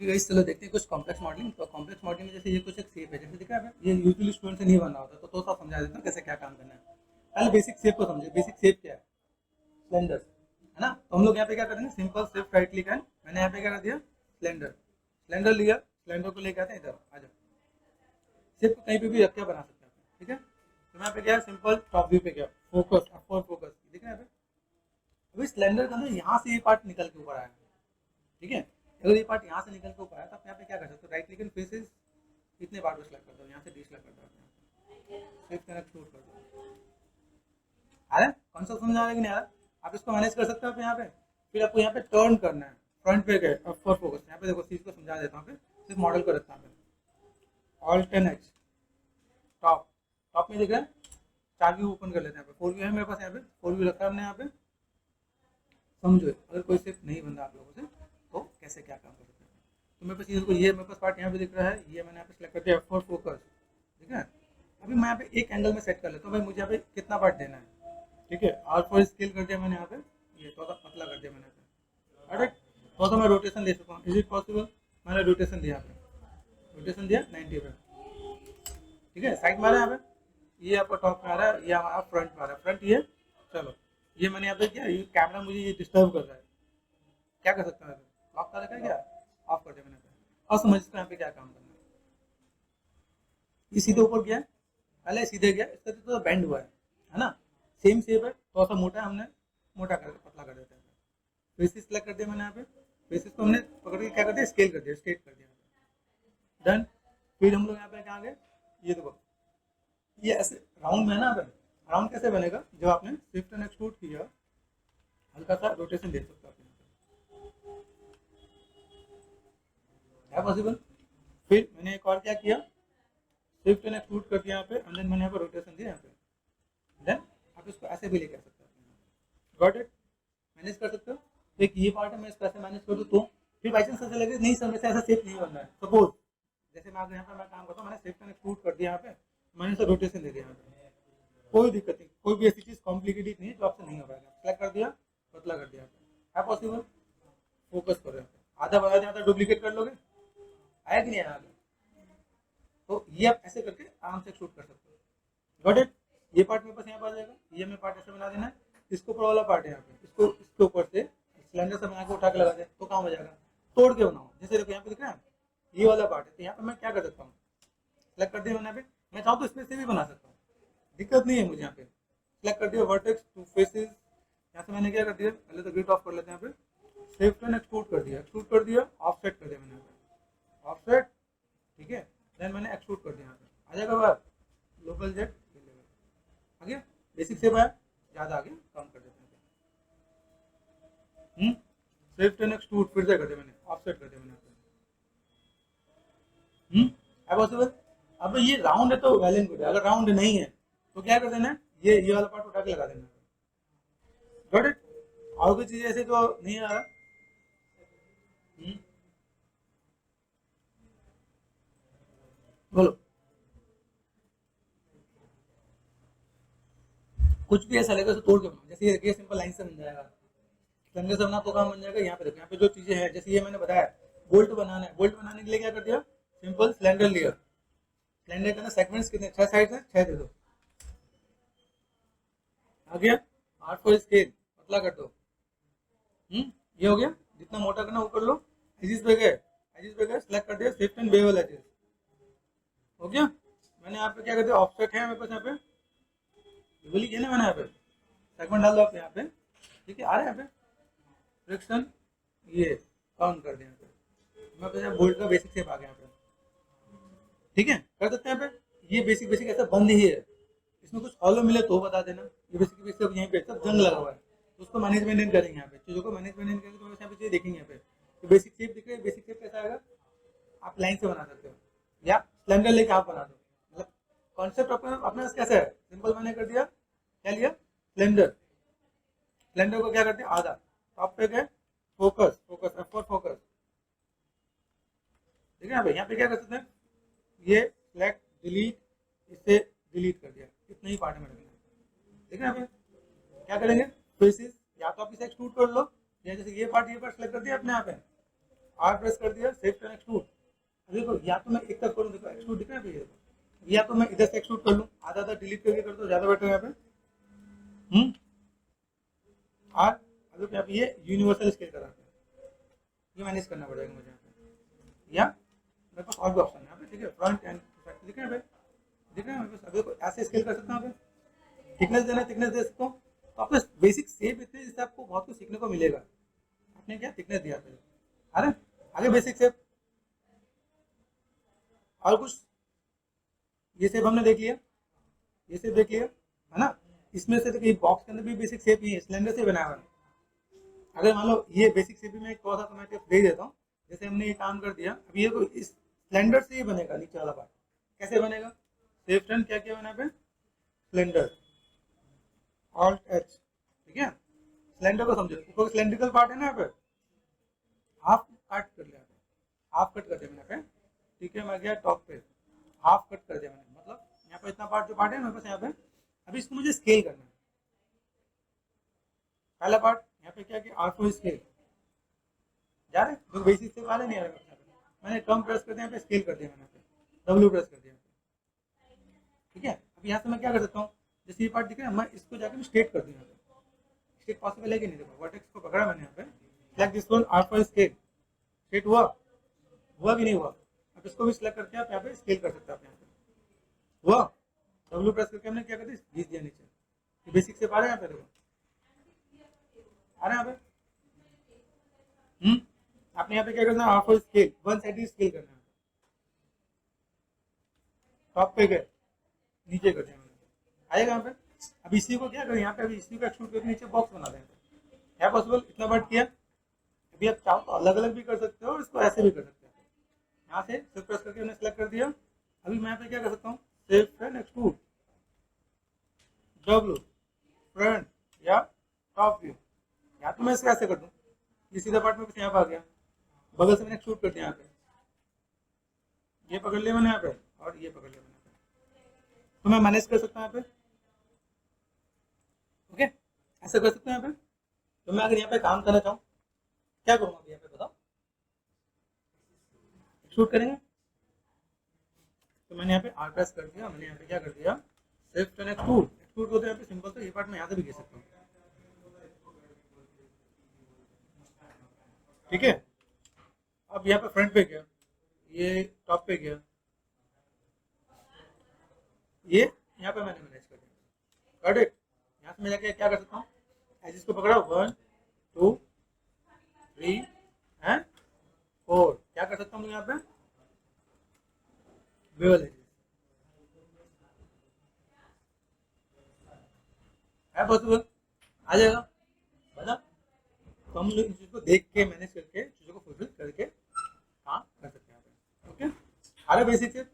Okay guys, चलो देखते हैं कुछ कॉम्प्लेक्स मॉडलिंग। तो कॉम्प्लेक्स मॉडलिंग में जैसे ये कुछ एक शेप है, जैसे दिखा है ये यूजुअली स्टूडेंट से नहीं बना होता, तो सा समझा देता हूँ कैसे क्या काम करना है। पहले बेसिक शेप को समझे। बेसिक शेप क्या है? सिलेंडर, है ना। तो हम लोग यहाँ पे क्या करेंगे, सिंपल सिर्फ राइट क्लिक एंड मैंने यहाँ पे क्या कर दिया, सिलेंडर। सिलेंडर लिया, सिलेंडर को लेके आते हैं इधर, आ जाओ। शेप को कहीं पे भी रख के बना सकते हैं, ठीक है। तो यहाँ पे क्या है, सिंपल टॉप व्यू पे क्या, फोकस, फॉर फोकस, ठीक है। यहाँ पे अभी सिलेंडर का ना यहाँ से ये पार्ट निकल के ऊपर आया, ठीक है। अगर ये पार्ट यहाँ से निकल के ऊपर आया तो आप यहाँ पे क्या कर सकते हो, राइट क्लिक एंड फेसेस, इतने पार्ट को सिलेक्ट कर दो, यहाँ से डिसलेक्ट कर दो, शिफ्ट कनेक्ट शूट कर दो। आ रहा है कॉन्सेप्ट समझ आ रहा है कि नहीं आ रहा? आप इसको मैनेज कर सकते हो आप यहाँ पे। फिर आपको यहाँ पे टर्न करना है, फ्रंट पे गए, अब फॉर फोकस। यहाँ पे देखो, चीज को समझा देता हूँ, सिर्फ मॉडल को रखता हूँ। Alt and H, top, top में दिख रहा है, चार व्यू ओपन कर लेते हैं। यहाँ पे 4 व्यू है मेरे पास, यहाँ पे 4 व्यू रखा है हमने यहाँ पे। समझो, अगर कोई सिर्फ नहीं बन रहा आप लोगों से तो कैसे क्या काम कर सकते हैं। तो मेरे पास ये मेरे पास पार्ट यहाँ पे दिख रहा है, ये मैंने यहाँ पे सेलेक्ट कर दिया फॉर फोकस, ठीक है। अभी मैं यहाँ पे एक एंगल में सेट कर लेता हूँ, भाई मुझे यहाँ पे कितना पार्ट देना है, ठीक है। आर फॉर स्केल कर दिया मैंने यहाँ पे, ये थोड़ा पतला कर दिया मैंने यहाँ पे, राइट। थोड़ा सा मैं रोटेशन दे सकता हूँ, इज इट पॉसिबल? मैंने रोटेशन दिया यहाँ पे, रोटेशन दिया 90 पे, ठीक है। साइड में आ रहा है यहाँ पे, ये आपका टॉप में आ रहा है, ये हमारा फ्रंट में आ रहा है, फ्रंट ये। चलो, ये मैंने यहाँ पे किया, ये कैमरा मुझे ये डिस्टर्ब कर रहा है, क्या कर सकता है, लॉक कर रखा है क्या, ऑफ कर दिया मैंने। और समझ इसको यहाँ पे क्या काम करना है। ये सीधे ऊपर गया, पहले सीधे गया, इसका तो बेंड हुआ है ना। सेम शेप है, थोड़ा सा मोटा है, हमने मोटा कर पतला कर देते हैं। बेसिस सेलेक्ट कर दिया मैंने यहाँ पे, बेसिस को हमने पकड़ के क्या कर दिया, स्केल कर दिया, स्ट्रेट कर दिया, डन। फिर हम लोग यहाँ पे क्या आ गए, ये देखो, ये ऐसे राउंड में है ना। राउंड कैसे बनेगा, जब आपने शिफ्ट एंड एक्सट्रूड किया, हल्का सा रोटेशन दे सकते हो आप यहाँ पे, है पॉसिबल। फिर मैंने एक और क्या किया, शिफ्ट एंड एक्सट्रूड कर दिया यहाँ पे, एंड देन मैंने यहाँ पे रोटेशन दिया यहाँ पे, देन आप इसको ऐसे भी लेके आ सकते हो। Got it? मैनेज कर सकते हो। तो एक ये पार्ट है, मैं इसको ऐसे मैनेज कर दूँ तो फिर बाई चांस ऐसा लगे नहीं समझ से ऐसा शेप नहीं बनना है, सपोज जैसे मैं यहाँ पे मैं काम करता हूँ, मैंने शिफ्ट एंड एक्सट्रूड कर दिया यहाँ पे, मैंने इसे रोटेशन दे दिया यहाँ पे, कोई दिक्कत नहीं, कोई भी ऐसी चीज कॉम्प्लिकेटेड नहीं है जो आपसे नहीं हो पाएगा। सेलेक्ट कर दिया, पतला कर दिया, है पॉसिबल। फोकस करो, आधा बना दिया, आधा डुप्लीकेट कर लोगे, आया कि नहीं आया? तो ये आप ऐसे करके आराम से शूट कर सकते हो। Got it? ये पार्ट मेरे पास यहाँ पर आ जाएगा, ये हमें पार्ट ऐसे बना देना है। इसको ऊपर वाला पार्ट है यहाँ पे, इसको इसके ऊपर से सिलेंडर से बना के उठा के लगा दे तो काम हो जाएगा। तोड़ के बनाओ, जैसे देखो यहाँ पे दिख रहा है ये वाला पार्ट है, तो यहाँ पे मैं क्या कर सकता हूँ, सेलेक्ट कर दिया मैंने, यहाँ पे मैं चाहूँ तो इसमें से भी बना सकता हूँ, दिक्कत नहीं है मुझे। यहाँ पे सेलेक्ट कर दिया वर्टेक्स टू फेसेस, यहाँ से मैंने क्या कर दिया, पहले तो ग्रिड ऑफ कर लेते हैं, यहाँ पे शिफ्ट एंड एक्सट्रूड कर दिया, एक्सट्रूड कर दिया, ऑफसेट कर दिया मैंने यहाँ पे, ऑफसेट, ठीक है। देन मैंने एक्सट्रूड कर दिया, यहाँ पे आ जाएगा बाहर, लोकल जेट आ गया। बेसिक से बाहर ज़्यादा आगे कम कर देते हैं। शिफ्ट एंड एक्सट्रूड फिर से कर दिया मैंने, ऑफसेट कर दिया मैंने, है पॉसिबल। अब ये राउंड है तो वेल एंड गुड है, अगर राउंड नहीं है तो क्या कर देना है, ये वाला पार्ट उठा के लगा देना है। Got it? और कोई चीज ऐसे तो नहीं आ रहा। बोलो, कुछ भी ऐसा लगेगा तो तोड़ के बनाओ, जैसे ये सिंपल लाइन से बन जाएगा, सिलेंडर से बना तो काम बन जाएगा। यहाँ पे देखो, यहाँ पे जो चीजें हैं, जैसे ये मैंने बताया बोल्ट बनाना है, बोल्ट बनाने के लिए क्या कर दिया, सिंपल सिलेंडर लिया, सिलेंडर का ना सेगमेंट्स कितने, 6 साइड है, 6 दे दो, आ गया। 8 को स्केल पतला कर दो, ये हो गया। जितना मोटा करना वो कर लो। एजिस पे गए, एजिस पे गए, सेलेक्ट कर दिया शिफ्ट एंड बेवल एजिस, हो गया। मैंने यहाँ पे क्या कर दिया, ऑफसेट है मेरे पास यहाँ पे, बेवल किया ना मैंने यहाँ पे, सेगमेंट डाल दो आप यहाँ पे, ठीक है। आ रहा है यहाँ पे फ्रिक्शन, ये काउंट कर दिया यहाँ पे, मेरे पास यहाँ बोल्ट का बेसिक शेप आ गया यहाँ पे, ठीक है। कर सकते हैं यहाँ पे। ये बेसिक बेसिक ऐसा बंद ही है, इसमें कुछ हॉलो मिले तो बता देना। ये बेसिक बेसिक यहीं पे सब जंग लगा हुआ है, तो उसको मैनेजमेंट करेंगे यहाँ पे, चीज़ों को मैनेजमेंट करेंगे, तो यहाँ पे चीज़ देखेंगे यहाँ पे। तो बेसिक शेप दिख रही है, बेसिक शेप कैसा आएगा, आप लाइन से बना सकते हो या सिलेंडर लेके आप बना दो, मतलब कॉन्सेप्ट अपना कैसा है, सिंपल मैंने कर दिया, क्या लिया, सिलेंडर, सिलेंडर को क्या करते हैं आधा, टॉप पे गए, focus, focus, F for focus, ठीक है। यहाँ पे क्या कर सकते हैं, ये सिलेक्ट डिलीट, इससे डिलीट कर दिया, इतना ही पार्ट में रखना, ठीक है। यहाँ पे क्या करेंगे, फेसेस या तो आप इसे एक्सट्रूड कर लो, या जैसे ये पार्ट सेलेक्ट कर दिया अपने यहाँ पे, आर प्रेस कर दिया, शिफ्ट एंड एक्सट्रूड। देखो या तो मैं एक तरफ करूँ, देखो एक्सट्रूड दिख रहा है पे, देखो या तो मैं इधर से एक्सट्रूड कर लूँ, आधा आधा डिलीट करके कर दो, ज्यादा बेटर है यहाँ पे। आर अगर यहाँ पे ये यूनिवर्सल स्केल करा है, ये मैनेज करना पड़ेगा मुझे यहाँ पे, या मेरे पास और भी ऑप्शन है यहाँ पे, ठीक है, फ्रंट एंड दिख रहा है भाई, दिख रहा है मेरे पास। अभी ऐसे स्केल कर सकता हूँ यहाँ पे, थिकनेस देना है थिकनेस दे सकता हूँ। तो आपको बेसिक शेप इतने, जिससे आपको बहुत कुछ सीखने को मिलेगा। आपने क्या थिकनेस दिया था, अरे आगे बेसिक शेप और कुछ, ये शेप हमने देख लिया, ये शेप देख लिया है ना। इसमें से देखिए बॉक्स के अंदर भी बेसिक शेप ही है, सिलेंडर से बनाया हुआ है। अगर मान लो ये बेसिक शेप भी मैं थोड़ा सा तो मैं टिप्स दे देता हूँ। जैसे हमने ये काम कर दिया, अभी ये इस सिलेंडर से ही बनेगा नीचे वाला पार्ट। कैसे बनेगा, शेप टर्न क्या क्या बना पे, सिलेंडर ऑल्ट एच, ठीक है। सिलेंडर को समझो, ऊपर सिलेंड्रिकल पार्ट है ना यहाँ पे, हाफ कट कर लिया, हाफ कट कर दिया मैंने यहाँ पे, ठीक है। मैं गया टॉप पे, हाफ कट कर दिया मैंने, मतलब यहाँ पे इतना पार्ट जो पार्ट है मेरे पास यहाँ पे, अभी इसको मुझे स्केल करना है। पहला पार्ट यहाँ पे क्या किया, R4 स्केल जा रहे, जो बेसिक से वाले नहीं आ रहे, मैंने कम प्रेस कर दिया यहाँ पे, स्केल कर दिया मैंने यहाँ पे, W प्रेस कर दिया, ठीक है। अब यहाँ से मैं क्या कर सकता हूँ, जैसे ये पार्ट दिख रहा है, मैं इसको जाकर स्ट्रेट कर दूँ यहाँ पे, स्ट्रेट पॉसिबल है कि नहीं, देखो वर्टेक्स को पकड़ा मैंने यहाँ पे, select this one R4 scale, straight हुआ कि नहीं हुआ। अब इसको भी सिलेक्ट करके आप यहाँ पे स्केल कर सकते हैं, आप यहाँ पे हुआ, W प्रेस करके हमने क्या कर दिया, घींच दिया नीचे, ये बेसिक से पा रहे हैं यहाँ पे, देखो आ रहे हैं यहाँ पे। आपने यहाँ पे क्या करना है, R4 scale, one side scale करना है, टॉप पे गए नीचे कर दिया मैंने, आएगा यहाँ पे। अब इसी को क्या करें, यहाँ पे अभी इसी को एक्सट्रूड करके नीचे बॉक्स बना देंगे, क्या पॉसिबल, इतना बार किया। अभी आप चाहो तो अलग अलग भी कर सकते हो और इसको ऐसे भी कर सकते हो। यहाँ से शिफ्ट प्रेस करके हमने सेलेक्ट कर दिया। अभी मैं यहाँ पे क्या कर सकता हूँ, shift and extrude, W front या टॉप व्यू, या तो मैं इसको ऐसे कर दूँ, ये सीधा पार्ट में यहाँ पे आ गया, बगल से मैंने एक्सट्रूड कर दिया, यहाँ पे ये पकड़ लिया मैंने यहाँ पे, और ये पकड़ लिया मैंने यहाँ पे, तो मैं मैनेज कर सकता हूँ यहाँ पे, ओके ऐसे कर सकते हैं यहाँ पे। तो मैं अगर यहाँ पे काम करना चाहूँ, क्या करूँगा अभी यहाँ पे बताओ, शूट करेंगे। तो मैंने यहाँ पे आर प्रेस कर दिया, मैंने यहाँ पे क्या कर दिया, शिफ्ट एंड एक्सट्रूड, एक्सट्रूड होता है यहाँ पे सिंपल, तो ये पार्ट मैं यहाँ से भी खींच सकता हूँ, ठीक है। अब यहाँ पे फ्रंट पे गया, ये टॉप पे गया, ये यहाँ पे मैंने मैनेज कर दिया, गॉट इट। यहाँ से मैं जाके क्या कर सकता हूँ, एजिस को पकड़ा, 1 2 3 एंड 4, क्या कर सकता हूँ यहाँ पे, बेवल एजिस है पॉसिबल, आ जाएगा बता। तो हम लोग इस चीज को देख के मैनेज करके चीजों को फुलफिल करके काम कर सकते हैं, ओके। आ रहा बेसिक से